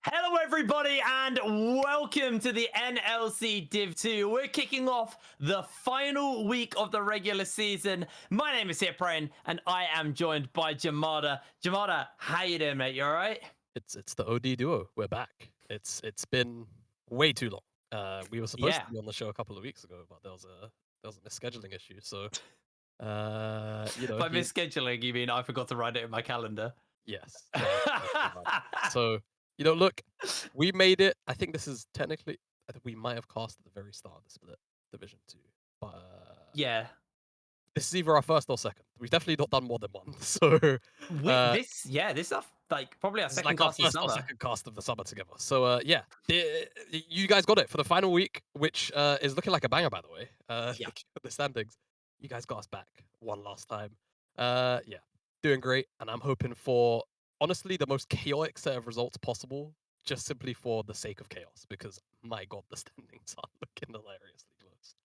Hello, everybody, and welcome to the NLC Div 2. We're kicking off the final week of the regular season. My name is Hiprain, and I am joined by Jamada. Jamada, how you doing, mate? You all right? It's the OD duo. We're back. It's been way too long. We were supposed Yeah. to be on the show a couple of weeks ago, but there was a misscheduling issue. So By he misscheduling, you mean I forgot to write it in my calendar? yes, that's the vibe. So look, we made it. I think this is technically. I think we might have cast at the very start of the split division two, but Yeah. this is either our first or second. We've definitely not done more than one. So uh, This is our, like, probably our This is second like our cast of first or summer. second cast of the summer together. So yeah, you guys got it for the final week, which is looking like a banger, by the way. Yeah. Looking at the standings, you guys got us back one last time. Yeah, doing great, and I'm hoping for honestly the most chaotic set of results possible, just simply for the sake of chaos, because my god, the standings are looking hilariously close.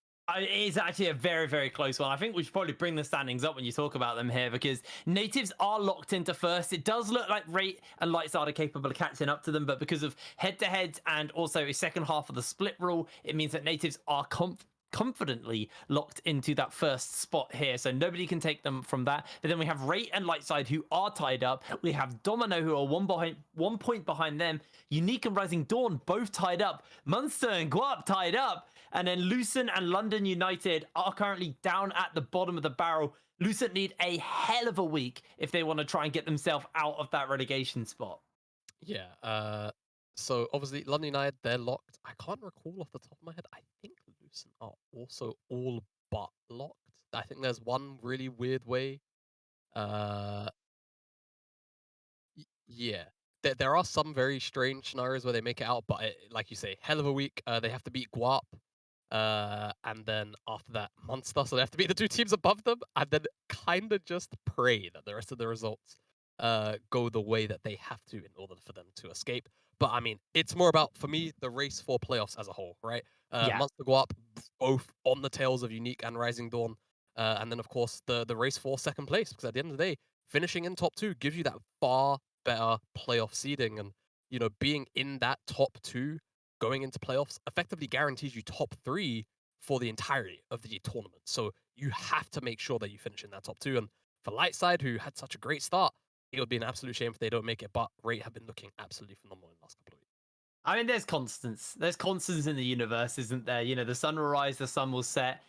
It is actually a very, very close one. I think we should probably bring the standings up when you talk about them here because Natives are locked into first. It does look like Rate and Lightside are capable of catching up to them, but because of head-to-heads and also a second half of the split rule, it means that Natives are confidently locked into that first spot here, so nobody can take them from that. But then we have Rate and Lightside who are tied up. We have Domino who are 1 point behind them. Unique and Rising Dawn both tied up. Munster and Guap tied up. And then Lucent and London United are currently down at the bottom of the barrel. Lucent need a hell of a week if they want to try and get themselves out of that relegation spot. Yeah. So obviously London United, they're locked. I can't recall off the top of my head. I think Lucent are also all but locked. I think there's one really weird way. Uh, yeah. There are some very strange scenarios where they make it out, but like you say, hell of a week. They have to beat Guap, and then after that, Munster. So they have to beat the two teams above them, and then kind of just pray that the rest of the results go the way that they have to in order for them to escape. But I mean, it's more about for me the race for playoffs as a whole, right? Yeah. Munster Guap both on the tails of Unique and Rising Dawn, and then of course the race for second place because at the end of the day, finishing in top two gives you that far better playoff seeding, and being in that top two going into playoffs effectively guarantees you top three for the entirety of the tournament. So you have to make sure that you finish in that top two. And for Lightside, who had such a great start, it would be an absolute shame if they don't make it. But Rate have been looking absolutely phenomenal in the last couple of weeks. I mean, there's constants. There's constants in the universe, isn't there? You know, the sun will rise, the sun will set.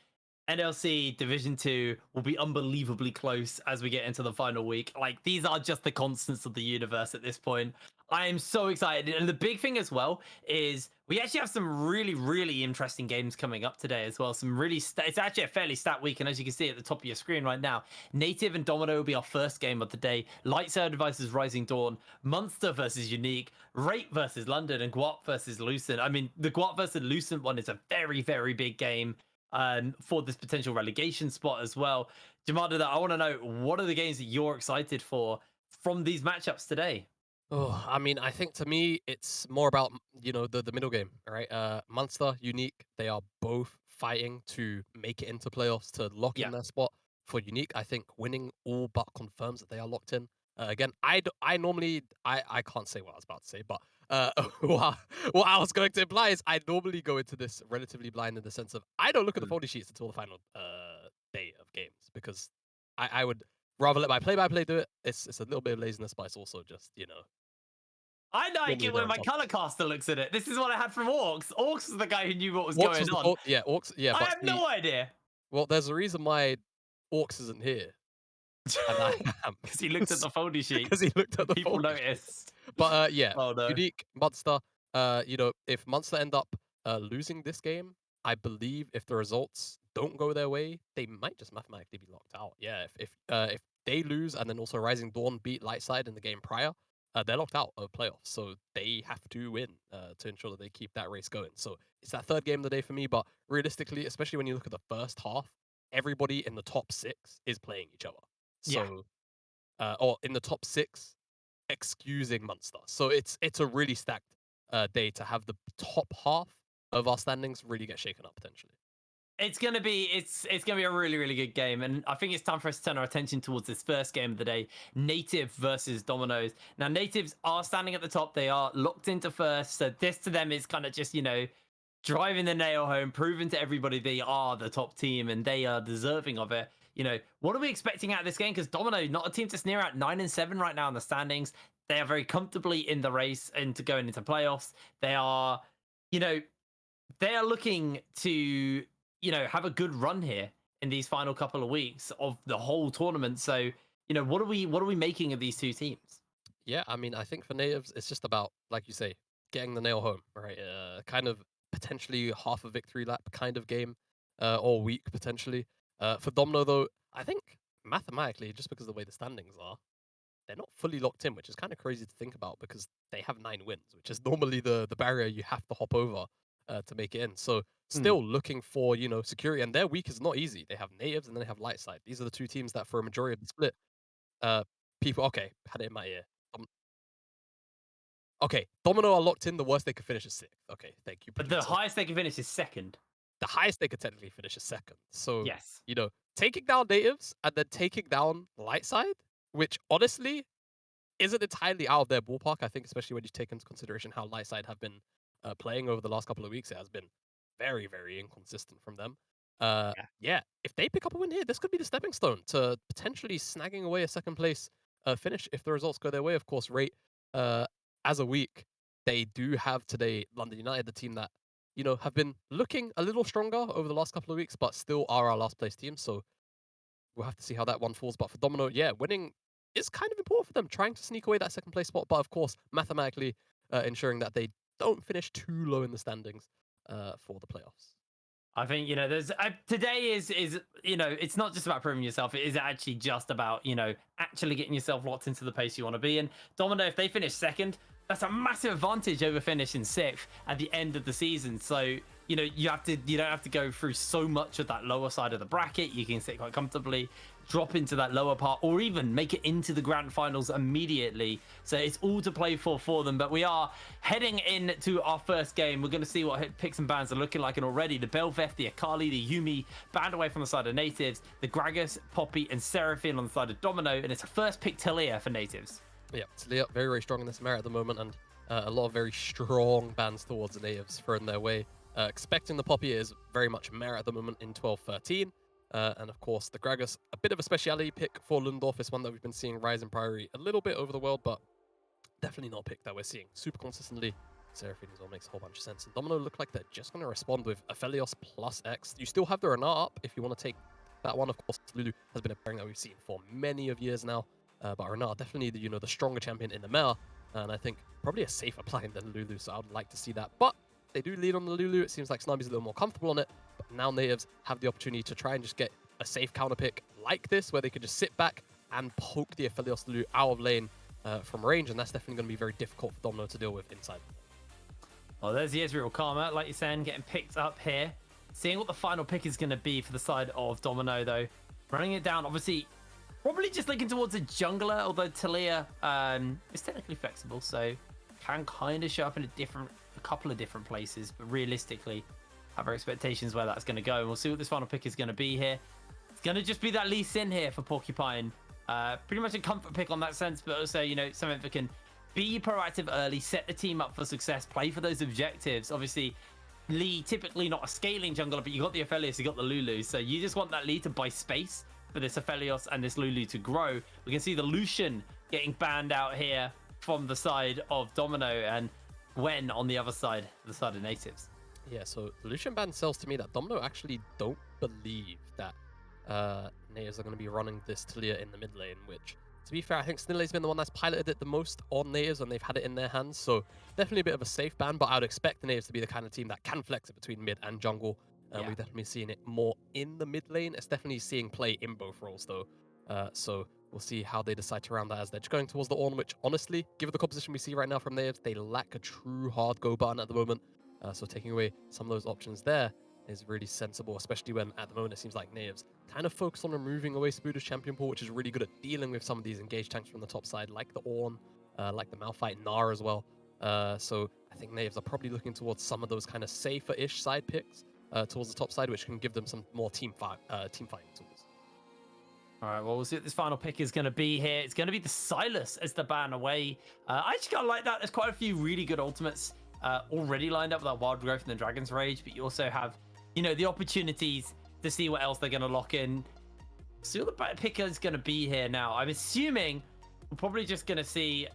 NLC Division 2 will be unbelievably close as we get into the final week. Like, these are just the constants of the universe at this point. I am so excited. And the big thing as well is we actually have some really, really interesting games coming up today as well. Some really, it's actually a fairly stat week. And as you can see at the top of your screen right now, Native and Domino will be our first game of the day. Lightside versus Rising Dawn, Munster versus Unique, Rate versus London, and Guap versus Lucent. I mean, the Guap versus Lucent one is a very, very big game for this potential relegation spot as well. Jamada, I want to know, what are the games that you're excited for from these matchups today? Oh, I mean, I think to me, it's more about the middle game, right? Munster, Unique, they are both fighting to make it into playoffs to lock Yeah. in their spot. For Unique, I think winning all but confirms that they are locked in. Again, I normally I can't say what I was about to say, but what I was going to imply is I normally go into this relatively blind in the sense of I don't look at the Mm. folder sheets until the final day of games because I would rather let my play-by-play do it. It's a little bit of laziness, but it's also just I like normally it there when on my top. color caster looks at it. This is what I had from Orcs. Orcs was the guy who knew what was Orcs going was the on. fault. Yeah, Orcs. Yeah, I but have see, no idea. well, there's a reason why Orcs isn't here, and I am Because he looked at the foldy because sheets he looked at and the people folder sheet. noticed. But yeah, Oh no. Unique Munster. If Munster end up losing this game, I believe if the results don't go their way, they might just mathematically be locked out. Yeah, if they lose and then also Rising Dawn beat Lightside in the game prior, they're locked out of playoffs. So they have to win to ensure that they keep that race going. So it's that third game of the day for me. But realistically, especially when you look at the first half, everybody in the top six is playing each other. Yeah. So or in the top six, excusing Munster. So it's a really stacked day to have the top half of our standings really get shaken up potentially. It's gonna be a really really good game, and I think it's time for us to turn our attention towards this first game of the day: Native versus Dominoes. Now, Natives are standing at the top; they are locked into first, so this to them is kind of just driving the nail home, proving to everybody they are the top team and they are deserving of it. What are we expecting out of this game? Because Domino, not a team to sneer at, 9-7 right now in the standings. They are very comfortably in the race into going into playoffs. They are, you know, they are looking to, have a good run here in these final couple of weeks of the whole tournament. So, what are we making of these two teams? Yeah, I mean, I think for Natives, it's just about, like you say, getting the nail home, right? Kind of potentially half a victory lap kind of game, or week potentially. For Domino, though, I think mathematically, just because of the way the standings are, they're not fully locked in, which is kind of crazy to think about because they have 9 wins, which is normally the barrier you have to hop over to make it in. So Hmm. still looking for security, and their week is not easy. They have Natives and then they have Lightside. These are the two teams that, for a majority of the split, uh, people okay had it in my ear. Okay, Domino are locked in. The worst they could finish is sixth. Okay, thank you, But the producer. highest they can finish is second. The highest they could technically finish is second. So, Yes. taking down Natives and then taking down Lightside, which honestly isn't entirely out of their ballpark. I think, especially when you take into consideration how Lightside have been playing over the last couple of weeks, it has been very, very inconsistent from them. Yeah, if they pick up a win here, this could be the stepping stone to potentially snagging away a second place finish if the results go their way. Of course, rate uh, as a week, they do have today London United, the team that have been looking a little stronger over the last couple of weeks, but still are our last place team. So we'll have to see how that one falls. But for Domino, yeah, winning is kind of important for them, trying to sneak away that second place spot. But of course, mathematically ensuring that they don't finish too low in the standings for the playoffs. I think there's today is it's not just about proving yourself. It is actually just about actually getting yourself locked into the pace you want to be in. Domino, if they finish second, that's a massive advantage over finishing sixth at the end of the season. So you don't have to go through so much of that lower side of the bracket. You can sit quite comfortably, drop into that lower part, or even make it into the grand finals immediately. So it's all to play for them. But we are heading into our first game. We're going to see what picks and bans are looking like. And already the Belveth, the Akali, the Yumi banned away from the side of Natives, the Gragas, Poppy, and Seraphine on the side of Domino. And it's a first pick Talia for Natives. Yeah, Talia very, very strong in this meta at the moment, and a lot of very strong bans towards the Natives thrown their way. Expecting the Poppy is very much meta at the moment in 12-13. And of course, the Gragas, a bit of a speciality pick for Lundorf, is one that we've been seeing rise in priority a little bit over the world, but definitely not a pick that we're seeing super consistently. Seraphine as well makes a whole bunch of sense. And Domino look like they're just going to respond with Aphelios plus X. You still have the Renata up if you want to take that one. Of course, Lulu has been a pairing that we've seen for many of years now. But Renata definitely the stronger champion in the meta. And I think probably a safer plan than Lulu, so I would like to see that. But they do lead on the Lulu. It seems like Snubby's a little more comfortable on it. But now Natives have the opportunity to try and just get a safe counter pick like this, where they could just sit back and poke the Aphelios Lulu out of lane from range. And that's definitely going to be very difficult for Domino to deal with inside. Well, there's the Ezreal Karma, like you're saying, getting picked up here. Seeing what the final pick is going to be for the side of Domino, though. Running it down, obviously, probably just looking towards a jungler, although Talia is technically flexible, so can kind of show up in a couple of different places, but realistically, have our expectations where that's going to go. And we'll see what this final pick is going to be here. It's going to just be that Lee Sin here for Porcupine. Pretty much a comfort pick on that sense, but also, something that can be proactive early, set the team up for success, play for those objectives. Obviously, Lee, typically not a scaling jungler, but you got the Aphelios, you got the Lulu. So you just want that Lee to buy space for this Aphelios and this Lulu to grow. We can see the Lucian getting banned out here from the side of Domino, and Gwen on the other side, the side of Natives. Yeah, so the Lucian ban sells to me that Domino actually don't believe that Natives are going to be running this Talia in the mid lane, which, to be fair, I think Snillay's been the one that's piloted it the most on Natives when they've had it in their hands, so definitely a bit of a safe ban, but I would expect the Natives to be the kind of team that can flex it between mid and jungle. We've definitely seen it more in the mid lane. It's definitely seeing play in both roles, though. So we'll see how they decide to round that as they're just going towards the Ornn, which, honestly, given the composition we see right now from Natives, they lack a true hard go button at the moment. So taking away some of those options there is really sensible, especially when at the moment it seems like Natives kind of focus on removing away Spuda's champion pool, which is really good at dealing with some of these engaged tanks from the top side, like the Ornn, like the Malphite, Gnar as well. So I think Natives are probably looking towards some of those kind of safer-ish side picks. towards the top side, which can give them some more team fighting tools. All right, well, we'll see what this final pick is going to be here. It's going to be the Silas as the ban away. I actually kind of like that. There's quite a few really good ultimates already lined up with that Wild Growth and the Dragon's Rage, but you also have, the opportunities to see what else they're going to lock in. See what the picker is going to be here now. I'm assuming we're probably just going to see...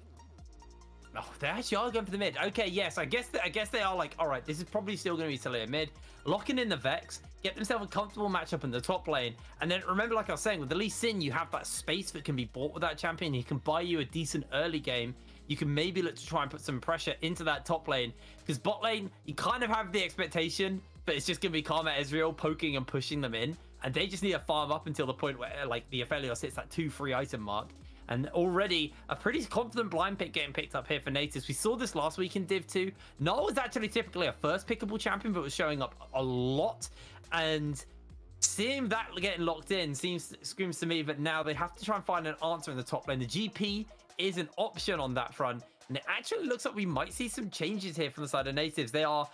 Oh, they actually are going for the mid. Okay, yes, I guess they are like, all right, this is probably still going to be Talia mid. Locking in the Vex, get themselves a comfortable matchup in the top lane. And then remember, like I was saying, with the Lee Sin, you have that space that can be bought with that champion. He can buy you a decent early game. You can maybe look to try and put some pressure into that top lane. Because bot lane, you kind of have the expectation, but it's just going to be Karma Ezreal poking and pushing them in. And they just need to farm up until the point where, like, the Aphelios hits that 2 free item mark. And already a pretty confident blind pick getting picked up here for Nativz. We saw this last week in Div 2. Null was actually typically a first pickable champion, but was showing up a lot. And seeing that getting locked in screams to me that now they have to try and find an answer in the top lane. The GP is an option on that front. And it actually looks like we might see some changes here from the side of Nativz. They are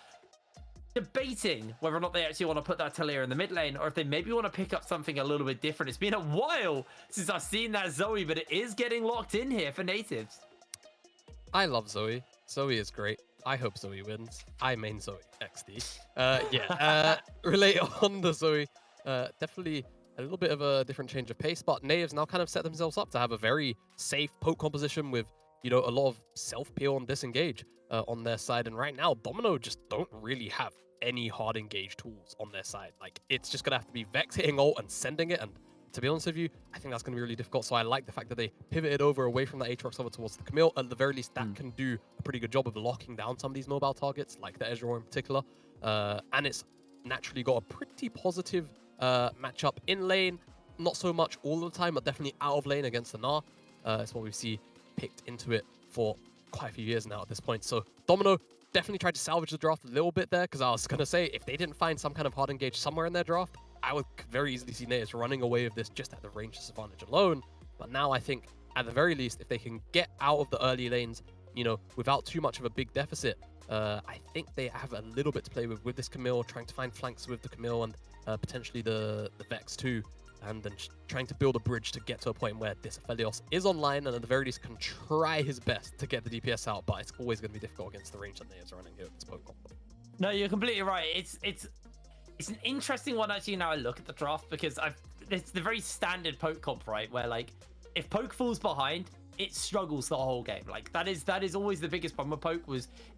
debating whether or not they actually want to put that Talia in the mid lane, or if they maybe want to pick up something a little bit different. It's been a while since I've seen that Zoe, but it is getting locked in here for Nativz. I love Zoe. Zoe is great. I hope Zoe wins. I main Zoe XD. Relate on the Zoe. Definitely a little bit of a different change of pace, but Nativz now kind of set themselves up to have a very safe poke composition with, a lot of self-peel and disengage on their side. And right now, Domino just don't really have any hard engage tools on their side. Like, it's just going to have to be Vex hitting ult and sending it. And to be honest with you, I think that's going to be really difficult. So I like the fact that they pivoted away from the Aatrox over towards the Camille. At the very least, that can do a pretty good job of locking down some of these mobile targets, like the Ezreal in particular. And it's naturally got a pretty positive matchup in lane. Not so much all the time, but definitely out of lane against the Gnar. It's what we see picked into it for quite a few years now at this point. So Domino definitely tried to salvage the draft a little bit there, because I was going to say, if they didn't find some kind of hard engage somewhere in their draft, I would very easily see Nativz running away with this just at the range disadvantage alone. But now I think, at the very least, if they can get out of the early lanes, without too much of a big deficit, I think they have a little bit to play with this Camille, trying to find flanks with the Camille and potentially the Vex too. And then trying to build a bridge to get to a point where this Aphelios is online and at the very least can try his best to get the DPS out, but it's always going to be difficult against the range that Nativz running here with this poke combo. No, you're completely right. It's an interesting one actually now I look at the draft, because it's the very standard poke comp, right? Where, like, if poke falls behind, it struggles the whole game. Like, that is always the biggest problem with poke.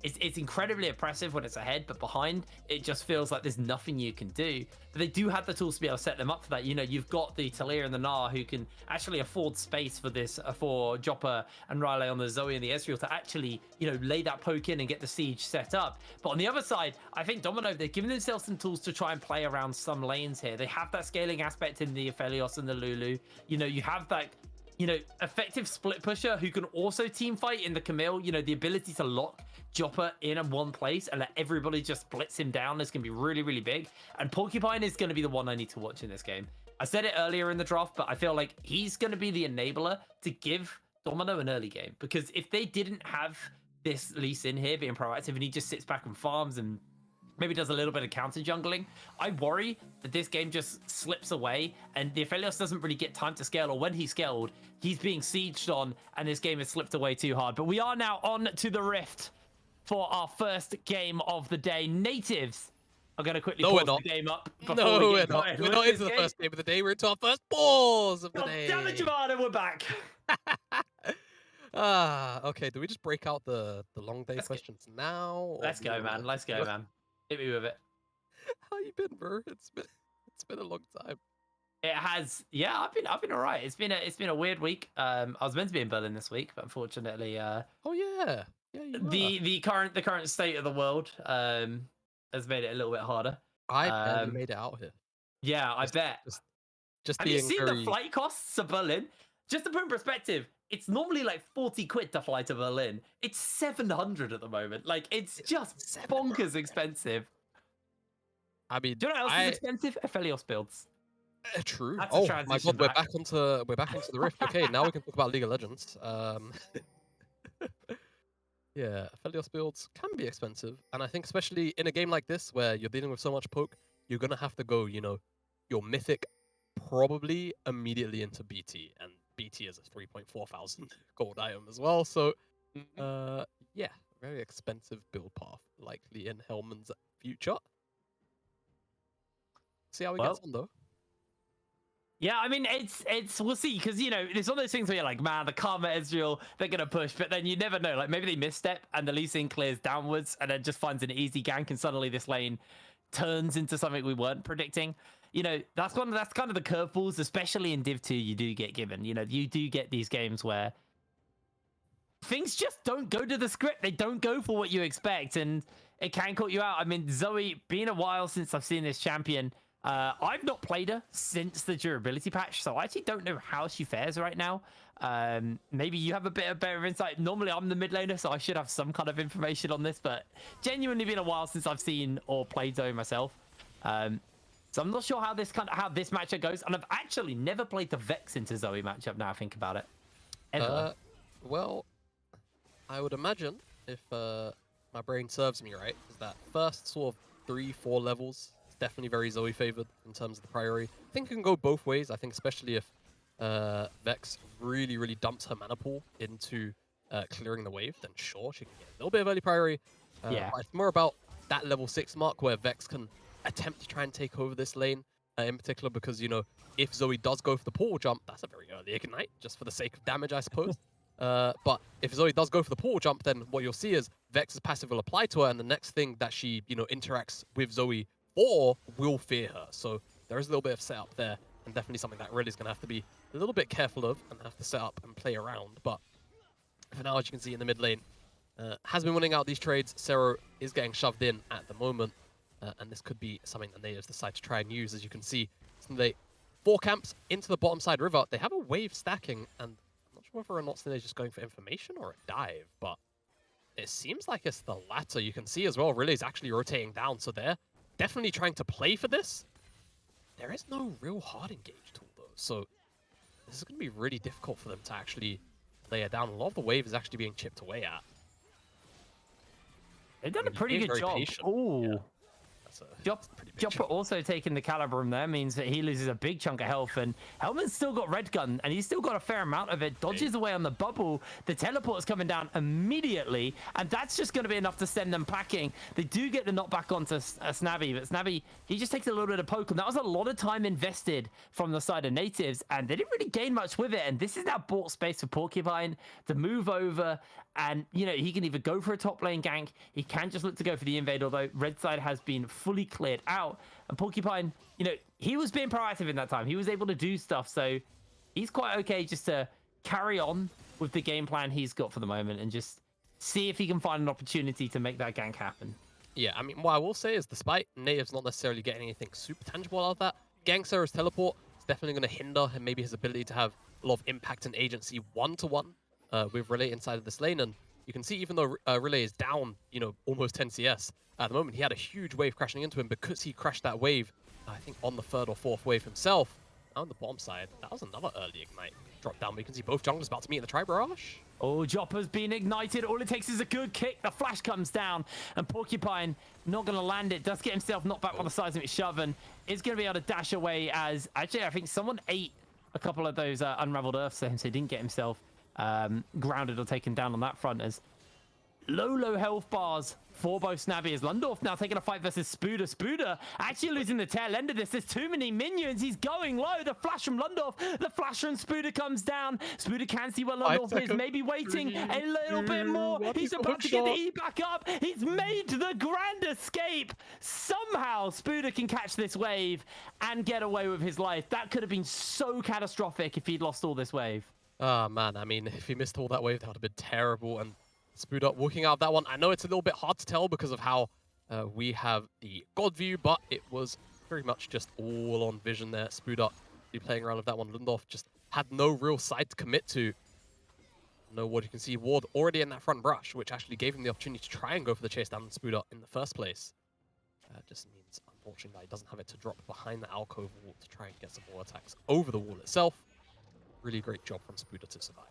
It's incredibly oppressive when it's ahead, but behind it just feels like there's nothing you can do. But they do have the tools to be able to set them up for that. You've got the Talia and the Gnar who can actually afford space for this, for Joppa and Riley on the Zoe and the Ezreal to actually lay that poke in and get the siege set up. But on the other side, I think Domino, they've given themselves some tools to try and play around some lanes here. They have that scaling aspect in the Aphelios and the Lulu. You have that effective split pusher who can also team fight in the Camille. The ability to lock Joppa in one place and let everybody just blitz him down is going to be really, really big. And Porcupine is going to be the one I need to watch in this game. I said it earlier in the draft, but I feel like he's going to be the enabler to give Domino an early game. Because if they didn't have this Lee Sin here being proactive and he just sits back and farms and maybe does a little bit of counter jungling, I worry that this game just slips away and the Aphelios doesn't really get time to scale, or when he's scaled, he's being sieged on and this game has slipped away too hard. But we are now on to the Rift for our first game of the day. Nativz are going to quickly pause the game up. No, we're not. We're not into the first game of the day. We're into our first pause of the day. Damn it, Javada, we're back. Okay. Do we just break out the long day questions now? Let's go, man. Let's go, man. Hit me with it. How you been, bro? It's been a long time. It has. Yeah, I've been all right. It's been a weird week. I was meant to be in Berlin this week, but unfortunately, oh yeah, the current state of the world has made it a little bit harder. I barely made it out here. Yeah, I bet. Just have you seen the flight costs to Berlin? Just to put in perspective, it's normally like 40 quid to fly to Berlin. It's 700 at the moment. Like, it's just bonkers expensive. I mean, do you know what else is expensive? Aphelios builds. True. Oh my god, we're back onto the Rift. Okay, now we can talk about League of Legends. Yeah, Aphelios builds can be expensive, and I think especially in a game like this where you're dealing with so much poke, you're gonna have to go, your mythic probably immediately into BT, and BT is a 3.4 thousand gold item as well. So, Mhm. yeah, very expensive build path likely in Hellman's future. See how he gets Well, on though. yeah, I mean, it's we'll see, because it's one of those things where you're like, man, the karma Ezreal, they're gonna push, but then you never know. Like maybe they misstep and the Lee Sin clears downwards and then just finds an easy gank, and suddenly this lane turns into something we weren't predicting. That's kind of the curveballs, especially in Div 2. You do get given. You do get these games where things just don't go to the script. They don't go for what you expect, and it can caught you out. I mean, Zoe, been a while since I've seen this champion. I've not played her since the durability patch, so I actually don't know how she fares right now. Maybe you have a bit of better insight. Normally, I'm the mid laner, so I should have some kind of information on this, but genuinely been a while since I've seen or played Zoe myself. So I'm not sure how this matchup goes, and I've actually never played the Vex into Zoe matchup. Now I think about it, ever. Well, I would imagine, if my brain serves me right, is that first sort of 3-4 levels is definitely very Zoe favored in terms of the priority. I think it can go both ways. I think especially if Vex really, really dumps her mana pool into clearing the wave, then sure, she can get a little bit of early priority. Yeah. But it's more about that level 6 mark where Vex can attempt to try and take over this lane in particular, because, if Zoe does go for the portal jump, that's a very early ignite, just for the sake of damage, I suppose. But if Zoe does go for the portal jump, then what you'll see is Vex's passive will apply to her, and the next thing that she, interacts with Zoe for will fear her. So there is a little bit of setup there, and definitely something that really is going to have to be a little bit careful of and have to set up and play around. But for now, as you can see in the mid lane, has been winning out these trades. Sero is getting shoved in at the moment, and this could be something that Nativz decide to try and use. As you can see, they 4 camps into the bottom side river. They have a wave stacking, and whether or not Nativz just going for information or a dive, but it seems like it's the latter. You can see as well, Relay is actually rotating down, so they're definitely trying to play for this. There is no real hard engage tool though, so this is going to be really difficult for them to actually lay it down. A lot of the wave is actually being chipped away at. They've done a pretty good job. Patient. Oh. Yeah. That's a pretty big Joppa also taking the Calibrum there means that he loses a big chunk of health, and Hellman's still got Red Gun, and he's still got a fair amount of it. Dodges away on the bubble. The teleport's coming down immediately, and that's just going to be enough to send them packing. They do get the knockback onto Snabby, but Snabby, he just takes a little bit of poke, and that was a lot of time invested from the side of Nativz, and they didn't really gain much with it. And this is now bought space for Porcupine to move over, and he can either go for a top lane gank, he can just look to go for the invade, although red side has been fully cleared out. And Porcupine, he was being proactive in that time. He was able to do stuff, so he's quite okay just to carry on with the game plan he's got for the moment and just see if he can find an opportunity to make that gank happen. Yeah, I mean, what I will say is, despite Nativz not necessarily getting anything super tangible out of that, Gangster's teleport is definitely going to hinder him, maybe his ability to have a lot of impact and agency one-to-one with Relay inside of this lane. And you can see, even though Relay is down, almost 10 CS at the moment, he had a huge wave crashing into him because he crashed that wave, I think, on the 3rd or 4th wave himself. On the bottom side, that was another early ignite drop down. But you can see both junglers about to meet in the Tri-Barrage. Oh, Joppa's been ignited. All it takes is a good kick. The flash comes down, and Porcupine not going to land it. Does get himself knocked back by the seismic shove, and is going to be able to dash away. As actually, I think someone ate a couple of those unraveled earths to him, so he didn't get himself grounded or taken down on that front. As low health bars for both Snabby, as Lundorf now taking a fight versus Spooder. Spooder actually losing the tail end of this. There's too many minions. He's going low. The flash from Lundorf. The flash from Spooder comes down. Spooder can see where Lundorf is. Maybe waiting a little bit more. He's about to get the E back up. He's made the grand escape. Somehow Spooder can catch this wave and get away with his life. That could have been so catastrophic if he'd lost all this wave. Oh, man. I mean, if he missed all that wave, that would have been terrible. And Spooder walking out of that one. I know it's a little bit hard to tell because of how we have the God view, but it was very much just all on vision there. Spooder be playing around with that one. Lundorf just had no real side to commit to. No Ward. You can see Ward already in that front brush, which actually gave him the opportunity to try and go for the chase down on Spooder in the first place. Just means, unfortunately, that he doesn't have it to drop behind the alcove wall to try and get some more attacks over the wall itself. Really great job from Spooder to survive.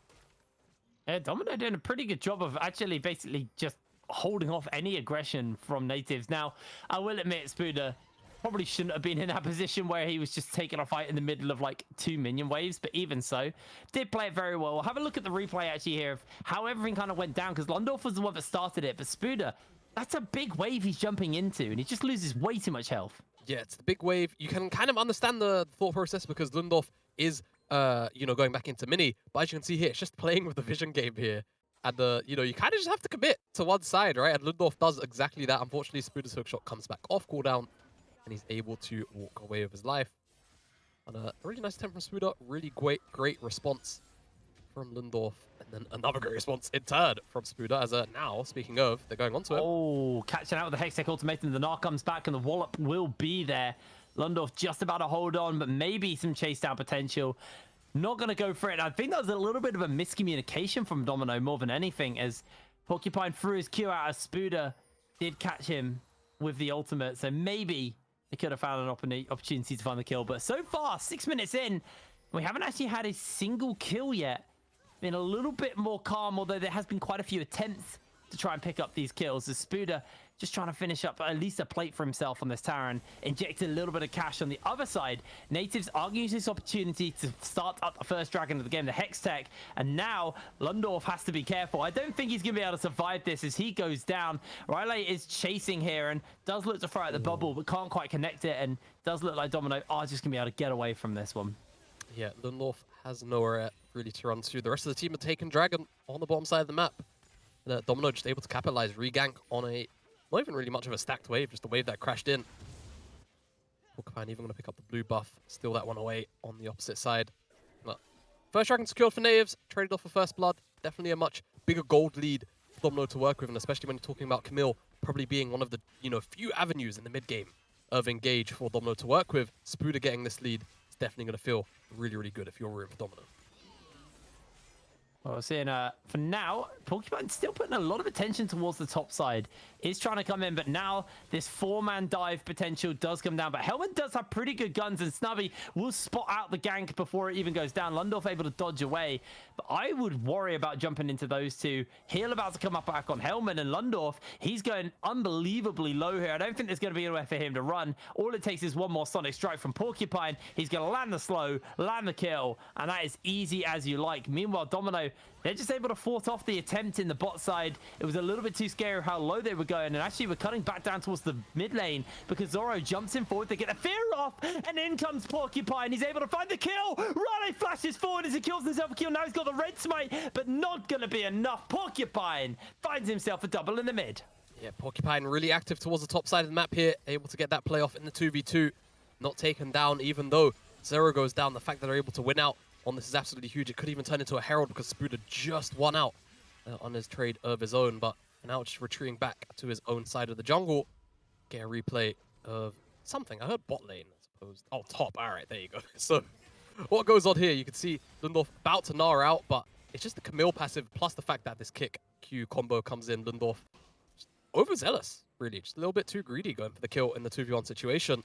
Yeah, Domino doing a pretty good job of actually basically just holding off any aggression from Nativz. Now, I will admit, Spooder, probably shouldn't have been in that position where he was just taking a fight in the middle of like 2 minion waves, but even so, did play it very well. We'll have a look at the replay actually here of how everything kind of went down, because Lundorf was the one that started it, but Spuda, that's a big wave he's jumping into, and he just loses way too much health. Yeah, it's the big wave. You can kind of understand the thought process because Lundorf is, you know, going back into mini, but as you can see here, it's just playing with the vision game here. And, you know, you kind of just have to commit to one side, right? And Lundorf does exactly that. Unfortunately, Spuda's hookshot comes back off cooldown, and he's able to walk away with his life. And a really nice attempt from Spuda. Really great response from Lundorf. And then another great response in turn from Spuda. As now, speaking of, they're going on to him. Oh, catching out with the Hextech ultimatum. The Gnar comes back, and the wallop will be there. Lundorf just about to hold on, but maybe some chase down potential. Not going to go for it. I think that was a little bit of a miscommunication from Domino more than anything, as Porcupine threw his Q out as Spuda did catch him with the ultimate. So maybe they could have found an opportunity to find the kill. But so far, 6 minutes in, we haven't actually had a single kill yet. Been a little bit more calm, although there has been quite a few attempts to try and pick up these kills. As Spuda just trying to finish up at least a plate for himself on this tower and injected a little bit of cash on the other side. Nativz are going to use this opportunity to start up the first dragon of the game, the Hextech, and now Lundorf has to be careful. I don't think he's going to be able to survive this as he goes down. Riley is chasing here and does look to throw out the bubble, but can't quite connect it, and does look like Domino are just going to be able to get away from this one. Yeah, Lundorf has nowhere really to run to. The rest of the team are taking dragon on the bottom side of the map. Domino just able to capitalize, regank on a not even really much of a stacked wave, just a wave that crashed in. Porcupine even going to pick up the blue buff, steal that one away on the opposite side. But first dragon secured for Nativz, traded off for first blood. Definitely a much bigger gold lead for Domino to work with, and especially when you're talking about Camille probably being one of the few avenues in the mid game of engage for Domino to work with. Spuda getting this lead is definitely going to feel really good if you're rooting for Domino. Well, we're seeing, for now, Porcupine's still putting a lot of attention towards the top side. Is trying to come in, but now this 4-man dive potential does come down. But Helmet does have pretty good guns, and Snubby will spot out the gank before it even goes down. Lundorf able to dodge away, but I would worry about jumping into those two. Heal about to come up back on Helmet, and Lundorf, he's going unbelievably low here. I don't think there's going to be anywhere for him to run. All it takes is one more Sonic Strike from Porcupine. He's going to land the slow, land the kill, and that is easy as you like. Meanwhile, Domino, they're just able to fought off the attempt in the bot side. It was a little bit too scary how low they were going, and actually we're cutting back down towards the mid lane because Zoro jumps in forward. They get a fear off, and in comes Porcupine. He's able to find the kill. Riley flashes forward as he kills himself a kill. Now he's got the red smite, but not going to be enough. Porcupine finds himself a double in the mid. Yeah, Porcupine really active towards the top side of the map here, able to get that play off in the 2v2. Not taken down, even though Zero goes down. The fact that they're able to win out on this is absolutely huge. It could even turn into a Herald because Spuda just won out on his trade of his own, but now just retreating back to his own side of the jungle. Get a replay of something. I heard bot lane, I suppose. Oh, top. All right, there you go. So what goes on here? You can see Lundorf about to gnar out, but it's just the Camille passive plus the fact that this kick Q combo comes in. Lundorf just overzealous, really. Just a little bit too greedy going for the kill in the 2v1 situation.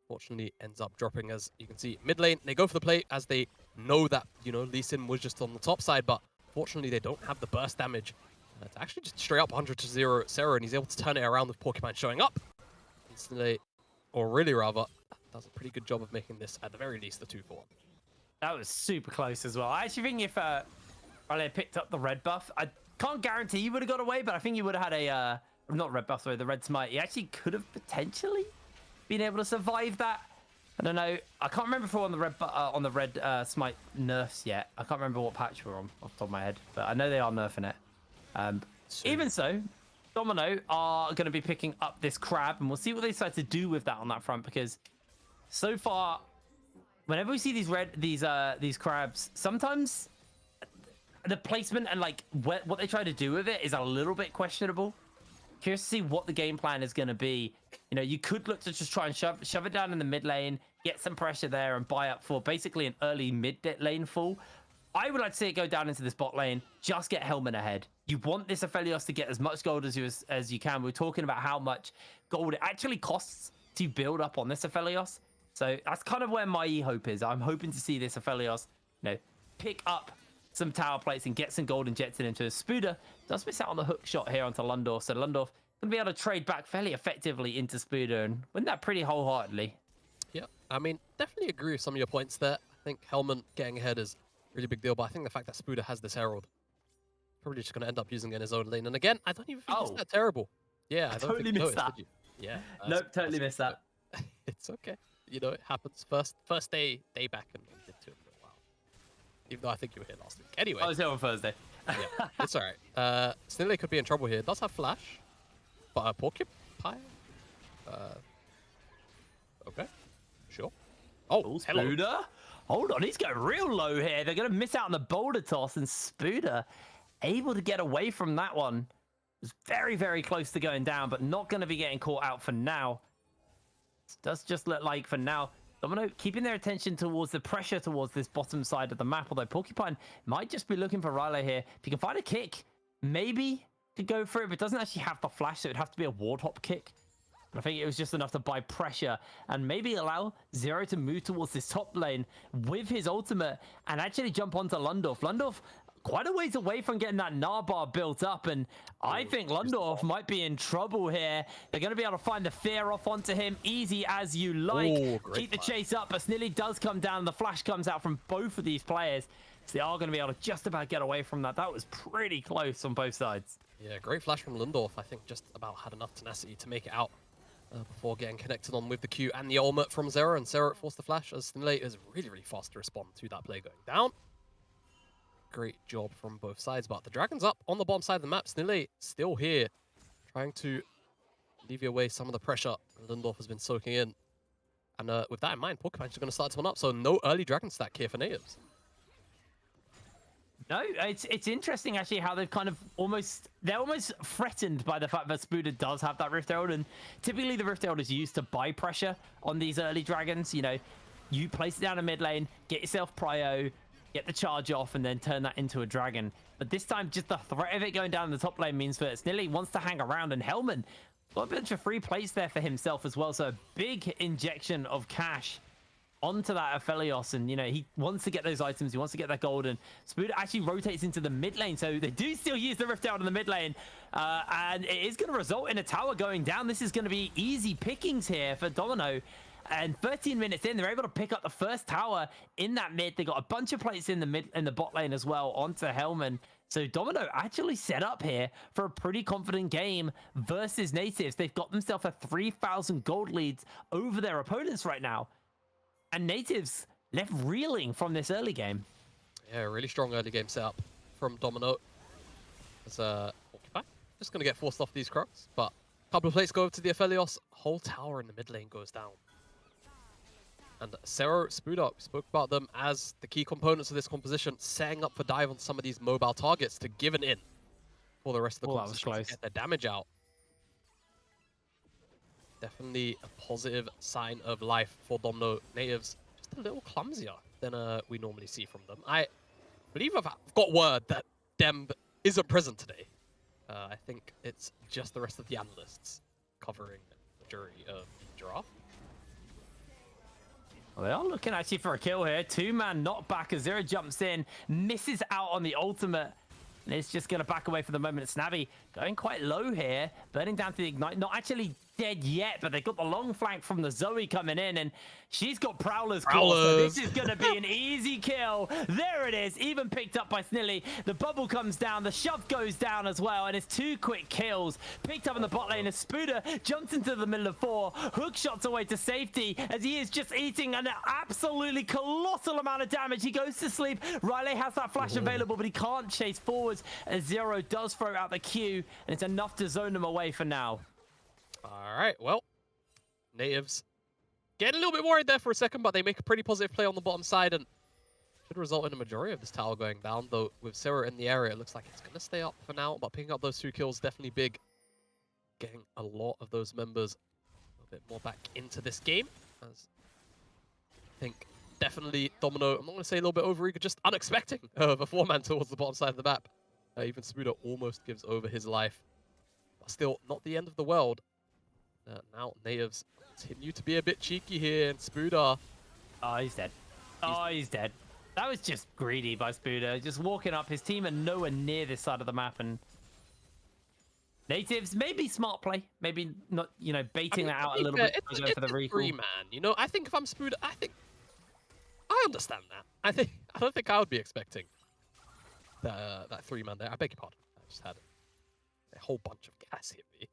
Fortunately, ends up dropping, as you can see. Mid lane, they go for the play as they know that, Lee Sin was just on the top side, but fortunately, they don't have the burst damage to actually just straight up 100 to 0 Sarah, and he's able to turn it around with Porcupine showing up instantly, or really rather, does a pretty good job of making this, at the very least, the 2-4. That was super close as well. I actually think if Riley had picked up the red buff, I can't guarantee he would have got away, but I think he would have had a, not red buff, sorry, the red smite. He actually could have potentially been able to survive that. I don't know. I can't remember if we're on the red smite nerfs yet. I can't remember what patch we're on off the top of my head, but I know they are nerfing it. Even so, Domino are going to be picking up this crab, and we'll see what they decide to do with that on that front, because so far, whenever we see these crabs, sometimes the placement and like what they try to do with it is a little bit questionable. Curious to see what the game plan is going to be. You could look to just try and shove it down in the mid lane, get some pressure there, and buy up for basically an early mid lane full. I would like to see it go down into this bot lane, just get Helmet ahead. You want this Aphelios to get as much gold as you can. We're talking about how much gold it actually costs to build up on this Aphelios. So that's kind of where my hope is. I'm hoping to see this Aphelios, pick up some tower plates and get some gold injected into his. Spuda does miss out on the hook shot here onto Lundorf. So Lundorf gonna be able to trade back fairly effectively into Spuda and win that pretty wholeheartedly. Yeah, I mean, definitely agree with some of your points there. I think Hellman getting ahead is a really big deal, but I think the fact that Spuda has this Herald, probably just going to end up using it in his own lane. And again, I don't even think it's that terrible. Yeah, I don't totally think you missed noticed, that. did you? Yeah. Nope, totally missed that. It's okay. You know, it happens. First day back and did to it for a while. Even though I think you were here last week. Anyway. I was here on Thursday. Yeah, it's alright. Snilly could be in trouble here. Does have flash, but a porcupine? Okay. Sure. Oh, hello. Spuda? Hold on, he's going real low here. They're going to miss out on the boulder toss, and Spuda able to get away from that one. It was very, very close to going down, but not going to be getting caught out for now. It does just look like for now, Domino keeping their attention towards the pressure towards this bottom side of the map, although Porcupine might just be looking for Riley here. If he can find a kick, maybe could go for it, but doesn't actually have the flash, so it'd have to be a ward hop kick. I think it was just enough to buy pressure and maybe allow Zero to move towards this top lane with his ultimate and actually jump onto Lundorf. Lundorf quite a ways away from getting that Narbar built up, and I think Lundorf might be in trouble here. They're going to be able to find the fear off onto him. Easy as you like. Keep the chase up, but Snilly does come down. The flash comes out from both of these players. So they are going to be able to just about get away from that. That was pretty close on both sides. Yeah, great flash from Lundorf. I think just about had enough tenacity to make it out. Before getting connected on with the Q and the ultimate from Zero, and Zero forced the flash as Snilly is really, really fast to respond to that play going down. Great job from both sides, but the Dragon's up on the bottom side of the map. Snilly still here, trying to alleviate away some of the pressure Lundorf has been soaking in. And with that in mind, Porcupine's just going to start to one up, so no early Dragon stack here for Nativz. No, it's interesting actually how they've kind of they're almost threatened by the fact that Spuda does have that Rift Herald, and typically the Rift Herald is used to buy pressure on these early dragons. You know, you place it down in mid lane, get yourself prio, get the charge off, and then turn that into a dragon. But this time, just the threat of it going down in the top lane means that Snilly wants to hang around, and Hellman got a bunch of free plays there for himself as well. So a big injection of cash onto that Aphelios, and you know, he wants to get those items, he wants to get that gold, and Spuda actually rotates into the mid lane, so they do still use the Rift out in the mid lane, and it is going to result in a tower going down. This is going to be easy pickings here for Domino, and 13 minutes in, they're able to pick up the first tower in that mid. They got a bunch of plates in the bot lane as well onto Hellman. So Domino actually set up here for a pretty confident game versus Nativz. They've got themselves a 3,000 gold leads over their opponents right now. And Nativz left reeling from this early game. Yeah, really strong early game setup from Domino. As Porcupine just going to get forced off these crocs, but a couple of plates go over to the Aphelios. Whole tower in the mid lane goes down. And Zero, Spuda, we spoke about them as the key components of this composition, setting up for dive on some of these mobile targets to give an in for the rest of the composition to get their damage out. Definitely a positive sign of life for Domino. Nativz just a little clumsier than we normally see from them. I believe I've got word that Dem isn't present today. I think it's just the rest of the analysts covering the jury of Giraffe. Well, they are looking actually for a kill here. Two-man knockback as Zero jumps in, misses out on the ultimate. And it's just going to back away for the moment. Snappy going quite low here, burning down to the Ignite. Not actually dead yet, but they've got the long flank from the Zoe coming in, and she's got Prowler's Claw, so this is going to be an easy kill. There it is, even picked up by Snilly. The bubble comes down, the shove goes down as well, and it's 2 quick kills. Picked up in the bot lane as Spuda jumps into the middle of 4, hook shots away to safety as he is just eating an absolutely colossal amount of damage. He goes to sleep. Riley has that flash available, but he can't chase forwards as Zero does throw out the Q, and it's enough to zone them away for now. All right, well, Nativz getting a little bit worried there for a second, but they make a pretty positive play on the bottom side and should result in a majority of this tower going down, though with Zero in the area, it looks like it's going to stay up for now, but picking up those 2 kills definitely big. Getting a lot of those members a bit more back into this game, as I think definitely Domino, I'm not going to say a little bit overeager, just unexpecting of a 4-man towards the bottom side of the map. Even Spuda almost gives over his life, but still not the end of the world. Now Nativz continue to be a bit cheeky here, and Spuda. Oh, he's dead. He's dead. That was just greedy by Spuda. Just walking up. His team are nowhere near this side of the map, and Nativz, maybe smart play, maybe not, baiting that out a to be little fair, bit by going for the it's a recall. 3-man. You know, I think if I'm Spood, I understand that. I don't think I would be expecting that 3-man there. I beg your pardon. I just had a whole bunch of gas hit me.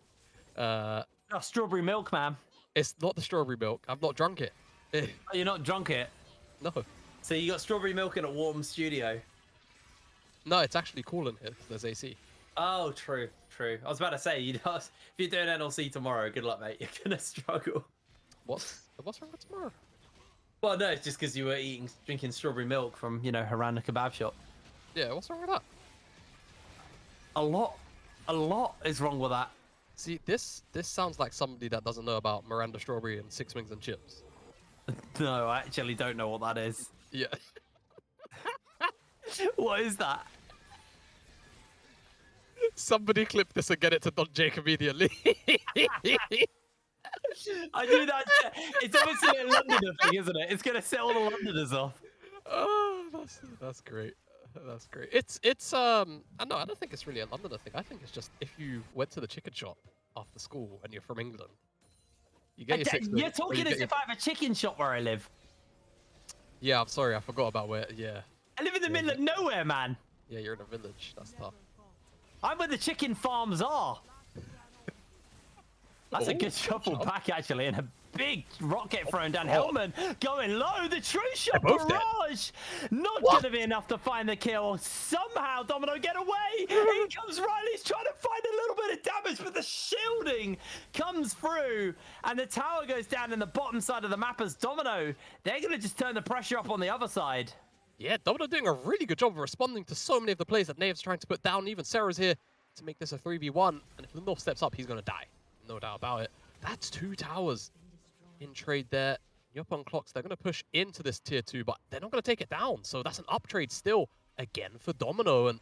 Oh, strawberry milk, man. It's not the strawberry milk. I've not drunk it. Oh, you're not drunk it. No. So you got strawberry milk in a warm studio. No, it's actually cool in here. There's AC. Oh, true. I was about to say, if you're doing NLC tomorrow, good luck, mate. You're gonna struggle. What's wrong with tomorrow? Well, no, it's just because you were drinking strawberry milk from, around the kebab shop. Yeah, what's wrong with that? A lot is wrong with that. See, this sounds like somebody that doesn't know about Miranda Strawberry and Six Wings and Chips. No, I actually don't know what that is. Yeah. What is that? Somebody clip this and get it to Don Jake immediately. I knew that. It's obviously a Londoner thing, isn't it? It's gonna set all the Londoners off. Oh, that's great. That's great. It's I don't think it's really a Londoner thing. I think it's just if you went to the chicken shop after school and you're from England, you get your six. You're talking as if I have a chicken shop where I live. Yeah, I'm sorry, I forgot about where. Yeah. I live in the middle of nowhere, man. Yeah, you're in a village. That's tough. I'm where the chicken farms are. That's a good shuffle back, actually, and a big rocket thrown down. Hellman going low. The true shot barrage. Not going to be enough to find the kill. Somehow, Domino get away. In comes Riley's trying to find a little bit of damage, but the shielding comes through, and the tower goes down in the bottom side of the map as Domino. They're going to just turn the pressure up on the other side. Yeah, Domino doing a really good job of responding to so many of the plays that Nativz trying to put down. Even Sarah's here to make this a 3v1, and if Lindorf steps up, he's going to die. No doubt about it. That's 2 towers in trade there. Yup on clocks. They're going to push into this tier 2, but they're not going to take it down. So that's an up trade still, again, for Domino. And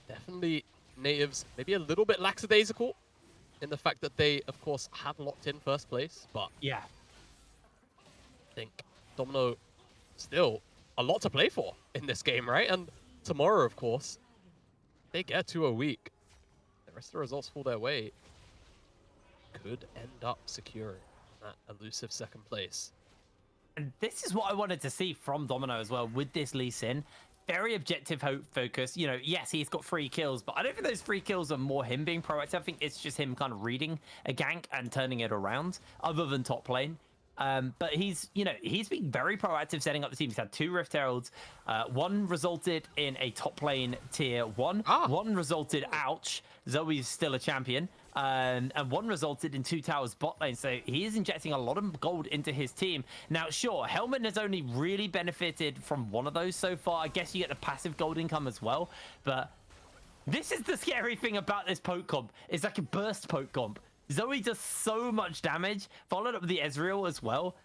definitely Nativz, maybe a little bit lackadaisical in the fact that they, of course, have locked in first place. But yeah, I think Domino still a lot to play for in this game, right? And tomorrow, of course, they get 2 a week. The rest of the results fall their way. Could end up securing that elusive second place. And this is what I wanted to see from Domino as well with this Lee Sin. Very objective focus. Yes, he's got 3 kills, but I don't think those 3 kills are more him being proactive. I think it's just him kind of reading a gank and turning it around, other than top lane. But he's been very proactive setting up the team. He's had 2 Rift Heralds. 1 resulted in a top lane tier 1. 1 resulted, ouch, Zoe's still a champion. And 1 resulted in 2 towers bot lane. So he is injecting a lot of gold into his team. Now, sure, Hellman has only really benefited from 1 of those so far. I guess you get the passive gold income as well. But this is the scary thing about this poke comp. It's like a burst poke comp. Zoe does so much damage, followed up with the Ezreal as well.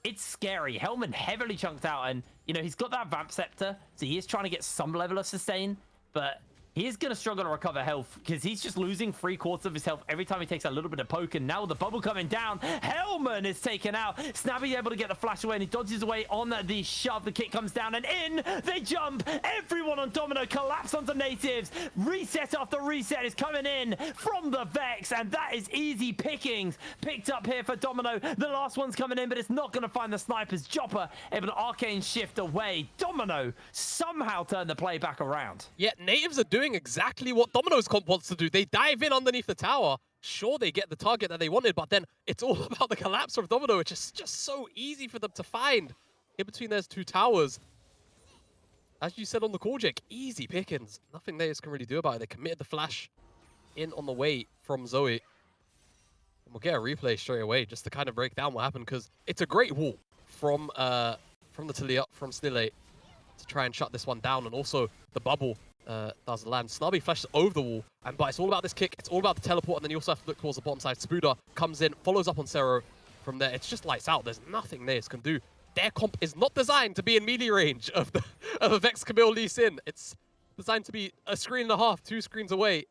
It's scary. Hellman heavily chunked out, and, he's got that Vamp Scepter, so he is trying to get some level of sustain, but he is going to struggle to recover health because he's just losing 3/4 of his health every time he takes a little bit of poke. And now with the bubble coming down, Hellman is taken out. Snabby able to get the flash away, and he dodges away on the shove. The kick comes down, and in they jump. Everyone on Domino collapse onto Nativz. Reset after reset is coming in from the Vex, and that is easy pickings picked up here for Domino. The last one's coming in, but it's not going to find the snipers. Jopper able to arcane shift away. Domino somehow turned the play back around. Yeah, Nativz are doing exactly what Domino's comp wants to do. They dive in underneath the tower. Sure, they get the target that they wanted, but then it's all about the collapse of Domino, which is just so easy for them to find in between those 2 towers. As you said on the call, Jake, easy pickings. Nothing Nativz can really do about it. They committed the flash in on the way from Zoe. And we'll get a replay straight away just to kind of break down what happened, because it's a great wall from the Talia, from Snille, to try and shut this one down. And also the bubble does land. Snubby flashes over the wall, but it's all about this kick. It's all about the teleport, and then you also have to look towards the bottom side. Spooder comes in, follows up on Cero. From there, it's just lights out. There's nothing Nativz can do. Their comp is not designed to be in melee range of a Vex Camille Lee Sin. It's designed to be a screen and a half, 2 screens away.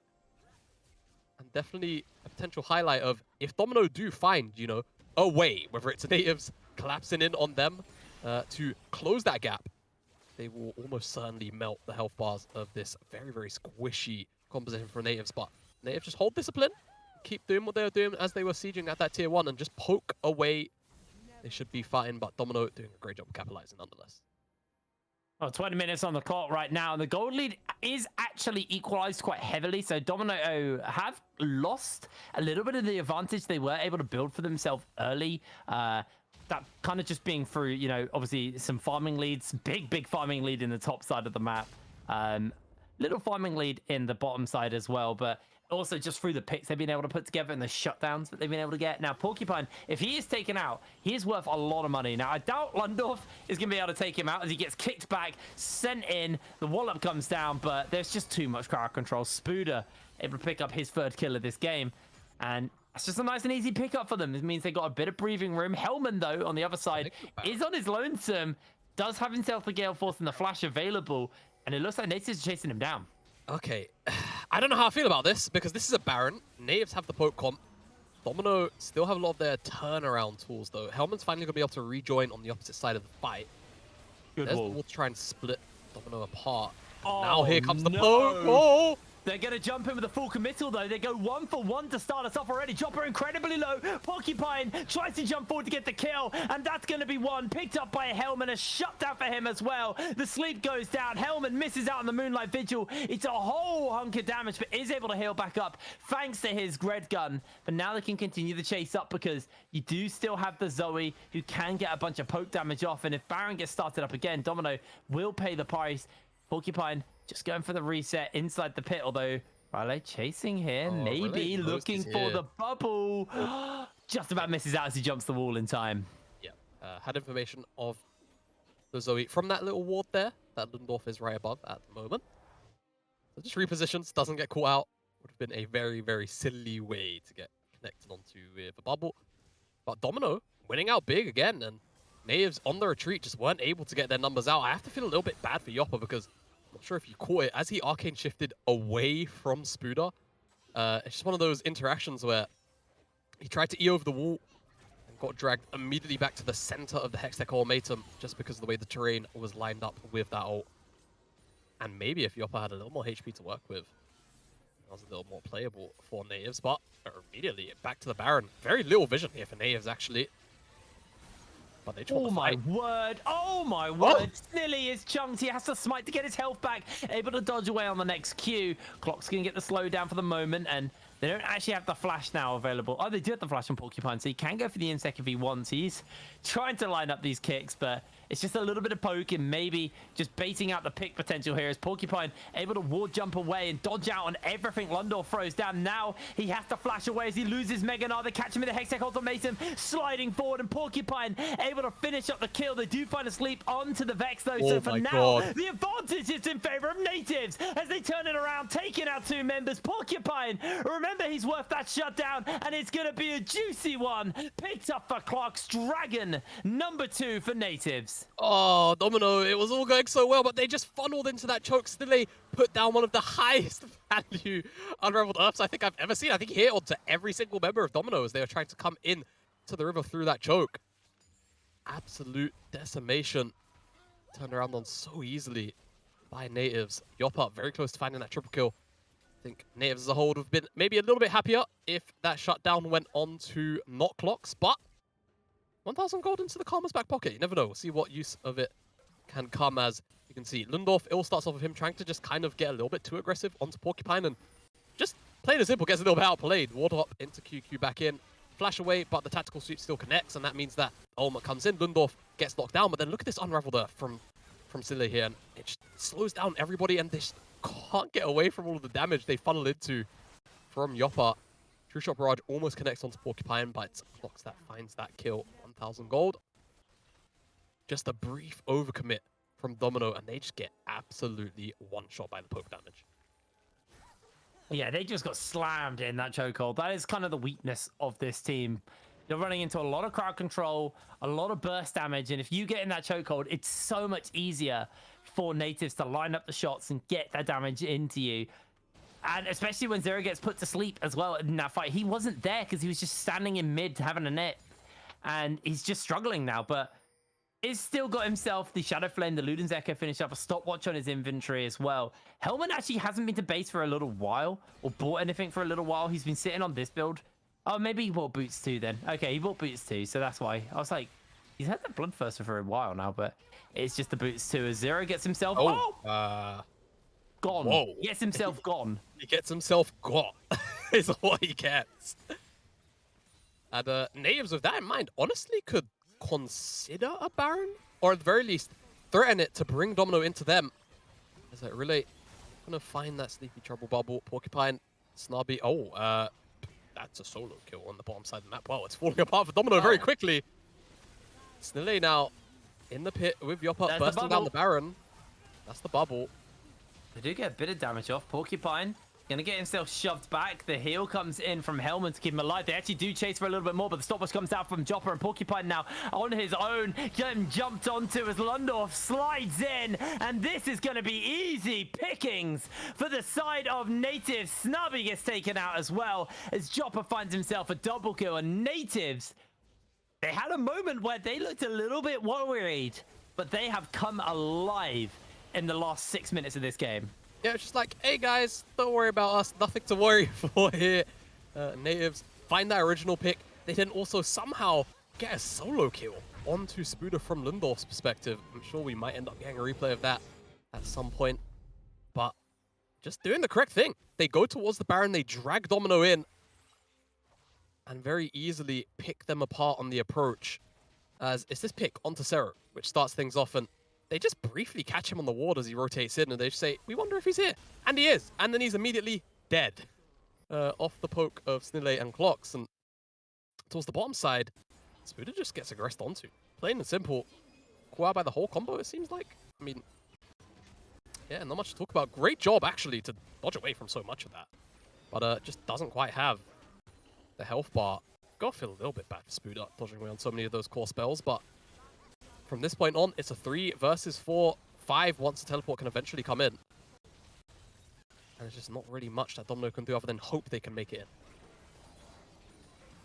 And definitely a potential highlight of if Domino do find, a way, whether it's Nativz collapsing in on them to close that gap, they will almost certainly melt the health bars of this very, very squishy composition for Nativz. But Native just hold discipline, keep doing what they were doing as they were sieging at that tier 1 and just poke away. They should be fine, but Domino doing a great job of capitalizing nonetheless. Oh, 20 minutes on the clock right now. The gold lead is actually equalized quite heavily. So Domino have lost a little bit of the advantage they were able to build for themselves early. That kind of just being through, you know, obviously some farming leads, big farming lead in the top side of the map. Little farming lead in the bottom side as well, but also just through the picks they've been able to put together and the shutdowns that they've been able to get. Now, Porcupine, if he is taken out, he is worth a lot of money. Now, I doubt Lundorf is going to be able to take him out as he gets kicked back, sent in, the wallop comes down, but there's just too much crowd control. Spooder able to pick up his third kill of this game, and it's just a nice and easy pickup for them. It means they got a bit of breathing room. Hellman, though, on the other side, is on his lonesome, does have himself the Gale Force and the Flash available, and it looks like Nativz is chasing him down. Okay, I don't know how I feel about this, because this is a Baron. Natives have the poke comp. Domino still have a lot of their turnaround tools, though. Hellman's finally going to be able to rejoin on the opposite side of the fight. There's the wall to try and split Domino apart. Oh, now here comes the no. poke. Oh! They're going to jump in with a full committal, though. They go 1 for 1 to start us off already. Chopper incredibly low. Porcupine tries to jump forward to get the kill, and that's going to be one. Picked up by Hellman. A shutdown for him as well. The sleep goes down. Hellman misses out on the Moonlight Vigil. It's a whole hunk of damage, but is able to heal back up thanks to his Red Gun. But now they can continue the chase up because you do still have the Zoe who can get a bunch of poke damage off. And if Baron gets started up again, Domino will pay the price. Porcupine just going for the reset inside the pit, although Riley chasing here, maybe looking for the bubble. Just about misses out as he jumps the wall in time. Yeah, had information of the Zoe from that little ward there that Lundorf is right above at the moment. So just repositions, doesn't get caught out. Would have been a very silly way to get connected onto the bubble. But Domino winning out big again, and Nativz on the retreat just weren't able to get their numbers out. I have to feel a little bit bad for Yoppa because I'm not sure if you caught it. As he arcane shifted away from Spooder, it's just one of those interactions where he tried to E over the wall and got dragged immediately back to the center of the Hextech Ultimatum just because of the way the terrain was lined up with that ult. And maybe if Yoppa had a little more HP to work with, that was a little more playable for Nativz, but immediately back to the Baron. Very little vision here for Nativz, actually. But they oh my word! Oh my word! Snilly is chunked. He has to smite to get his health back. Able to dodge away on the next Q. Clock's gonna get the slowdown for the moment, and they don't actually have the flash now available. Oh, they do have the flash on Porcupine, so he can go for the insec if he wants. He's trying to line up these kicks, but it's just a little bit of poke and maybe just baiting out the pick potential here as Porcupine able to ward jump away and dodge out on everything Lundorf throws down. Now he has to flash away as he loses Mega Gnar. They catch him in the Hextech Ultimatum, sliding forward, and Porcupine able to finish up the kill. They do find a sleep onto the Vex, though, so for now, the advantage is in favor of Nativz as they turn it around, taking out 2 members. Porcupine, remember, he's worth that shutdown, and it's going to be a juicy one. Picked up for Clocks. Dragon, number 2 for Nativz. Oh, Domino, it was all going so well, but they just funneled into that choke. Still, they put down one of the highest value Unraveled Earths I think I've ever seen. I think he hit onto every single member of Domino as they were trying to come in to the river through that choke. Absolute decimation. Turned around on so easily by Nativz. Yoppa very close to finding that triple kill. I think Nativz as a whole would have been maybe a little bit happier if that shutdown went on to not Clocks, but 1,000 gold into the Karma's back pocket. You never know. We'll see what use of it can come. As you can see, Lundorf, it all starts off with him trying to just kind of get a little bit too aggressive onto Porcupine and just plain and simple gets a little bit outplayed. Ward up into QQ back in. Flash away, but the tactical sweep still connects, and that means that ultimate comes in. Lundorf gets locked down, but then look at this Unraveled Earth from Silly here, and it just slows down everybody, and they just can't get away from all of the damage they funnel into from Yoppa. True Shot Barrage almost connects onto Porcupine, but it's Clocks that finds that kill. 1,000 gold. Just a brief overcommit from Domino, and they just get absolutely one-shot by the poke damage. Yeah, they just got slammed in that chokehold. That is kind of the weakness of this team. You're running into a lot of crowd control, a lot of burst damage, and if you get in that chokehold, it's so much easier for Nativz to line up the shots and get that damage into you. And especially when Zero gets put to sleep as well in that fight. He wasn't there because he was just standing in mid having a net. And he's just struggling now, but Is still got himself the Shadow Flame, the Luden's Echo finish up, a stopwatch on his inventory as well. Hellman actually hasn't been to base for a little while or bought anything for a little while. He's been sitting on this build. Oh, maybe he bought boots too then. Okay, he bought boots too, so that's why. I was like, he's had that Bloodthirster for a while now, but it's just the boots too. As Zero gets himself gone. Whoa. Gets himself gone. He gets himself got, is what he gets. And Nativz, with that in mind, honestly could consider a Baron, or at the very least, threaten it to bring Domino into them. Is it really gonna find that Sleepy Trouble Bubble? Porcupine, Snobby. Oh, that's a solo kill on the bottom side of the map. Wow, it's falling apart for Domino very quickly. Snille now in the pit with Yoppa bursting down the Baron. That's the bubble. They do get a bit of damage off. Porcupine gonna get himself shoved back. The heal comes in from Hellman to keep him alive. They actually do chase for a little bit more, but the stopwatch comes out from Joppa, and Porcupine now on his own, getting jumped onto as Lundorf slides in, and this is gonna be easy pickings for the side of Nativz. Snubby gets taken out as well as Joppa finds himself a double kill, and Nativz, they had a moment where they looked a little bit worried, but they have come alive in the last 6 minutes of this game. Yeah, it's just like, hey guys, don't worry about us. Nothing to worry for here. Nativz find that original pick. They then also somehow get a solo kill onto Spuda from Lundorf's perspective. I'm sure we might end up getting a replay of that at some point. But just doing the correct thing. They go towards the Baron, they drag Domino in, and very easily pick them apart on the approach. As it's this pick onto Sero, which starts things off, and they just briefly catch him on the ward as he rotates in, and they just say, we wonder if he's here. And he is. And then he's immediately dead. Off the poke of Snille and Clocks. And towards the bottom side, Spuda just gets aggressed onto. Plain and simple. Caught out by the whole combo, it seems like. I mean, yeah, not much to talk about. Great job, actually, to dodge away from so much of that. But just doesn't quite have the health bar. Gotta feel a little bit bad for Spuda, dodging away on so many of those core spells, but from this point on, it's a 3 versus 4, 5 once the teleport can eventually come in. And there's just not really much that Domino can do other than hope they can make it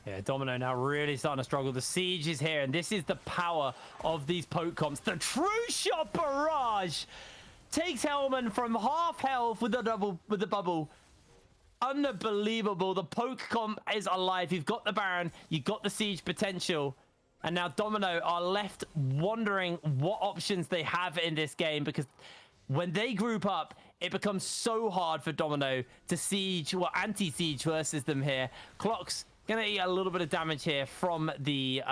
in. Yeah, Domino now really starting to struggle. The siege is here, and this is the power of these poke comps. The true shot barrage takes Hellman from half health with the bubble. Unbelievable. The poke comp is alive. You've got the Baron, you've got the siege potential. And now Domino are left wondering what options they have in this game, because when they group up, it becomes so hard for Domino to siege or anti-siege versus them here. Clock's gonna eat a little bit of damage here from the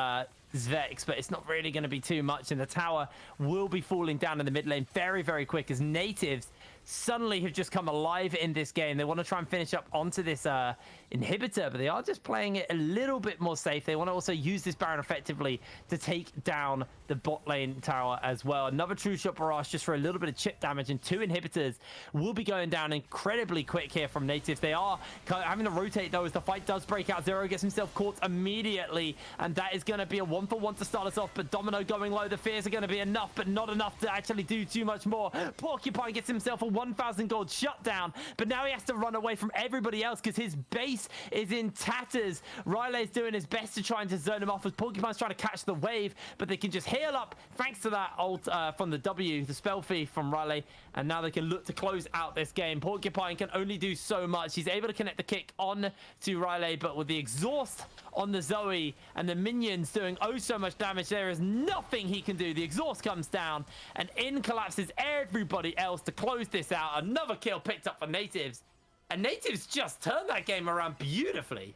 Zvex, but it's not really going to be too much, and the tower will be falling down in the mid lane very, very quick as Nativz suddenly have just come alive in this game. They want to try and finish up onto this inhibitor, but they are just playing it a little bit more safe. They want to also use this Baron effectively to take down the bot lane tower as well. Another true shot barrage just for a little bit of chip damage, and 2 inhibitors will be going down incredibly quick here from Nativz. They are having to rotate though as the fight does break out. Zero gets himself caught immediately, and that is going to be a 1-for-1 to start us off, but Domino going low. The fears are going to be enough, but not enough to actually do too much more. Porcupine gets himself a 1,000 gold shutdown, but now he has to run away from everybody else because his base is in tatters. Riley's doing his best to try and to zone him off as Porcupine's trying to catch the wave, but they can just heal up thanks to that ult from the W, the spell fee from Riley, and now they can look to close out this game. Porcupine can only do so much. He's able to connect the kick on to Riley, but with the exhaust on the Zoe and the minions doing oh so much damage, there is nothing he can do. The exhaust comes down, and in collapses everybody else to close this out. Another kill picked up for Nativz, and Nativz just turned that game around beautifully.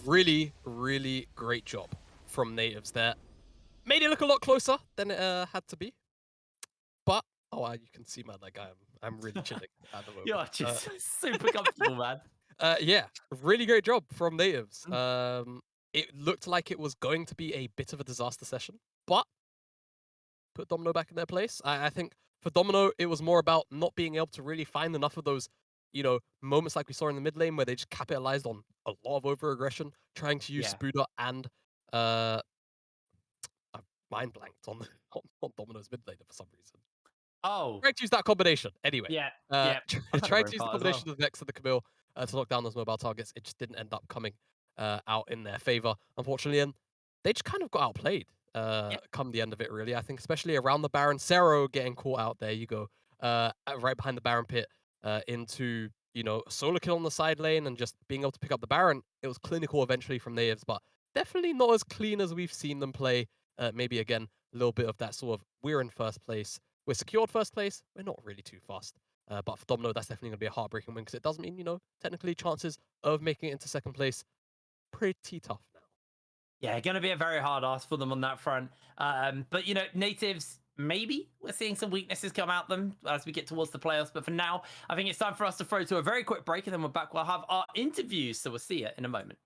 Really, really great job from Nativz there. Made it look a lot closer than it had to be. But, oh, you can see, man, like I'm really chilling at the moment. You're just super comfortable, man. Yeah, really great job from Nativz. It looked like it was going to be a bit of a disaster session, but put Domino back in their place. I think for Domino, it was more about not being able to really find enough of those, you know, moments like we saw in the mid lane where they just capitalized on a lot of over-aggression, trying to use Spuda and I've mind blanked on Domino's mid laner for some reason. Oh. Trying to use that combination. Anyway. Yeah. Trying to use the combination of the Vex and the Camille to knock down those mobile targets. It just didn't end up coming out in their favor, unfortunately. And they just kind of got outplayed, Yeah. come the end of it, really. I think especially around the Baron, Cero getting caught out, there you go, right behind the Baron pit, into, a solo kill on the side lane and just being able to pick up the Baron. It was clinical eventually from Nativz, but definitely not as clean as we've seen them play. Maybe again, a little bit of that sort of, we're in first place, we're secured first place, we're not really too fast. But for Domino, that's definitely going to be a heartbreaking win because it does mean, technically chances of making it into second place pretty tough now. Yeah, going to be a very hard ask for them on that front. But Nativz, maybe we're seeing some weaknesses come out them as we get towards the playoffs. But for now, I think it's time for us to throw to a very quick break, and then we're back. We'll have our interviews, so we'll see you in a moment.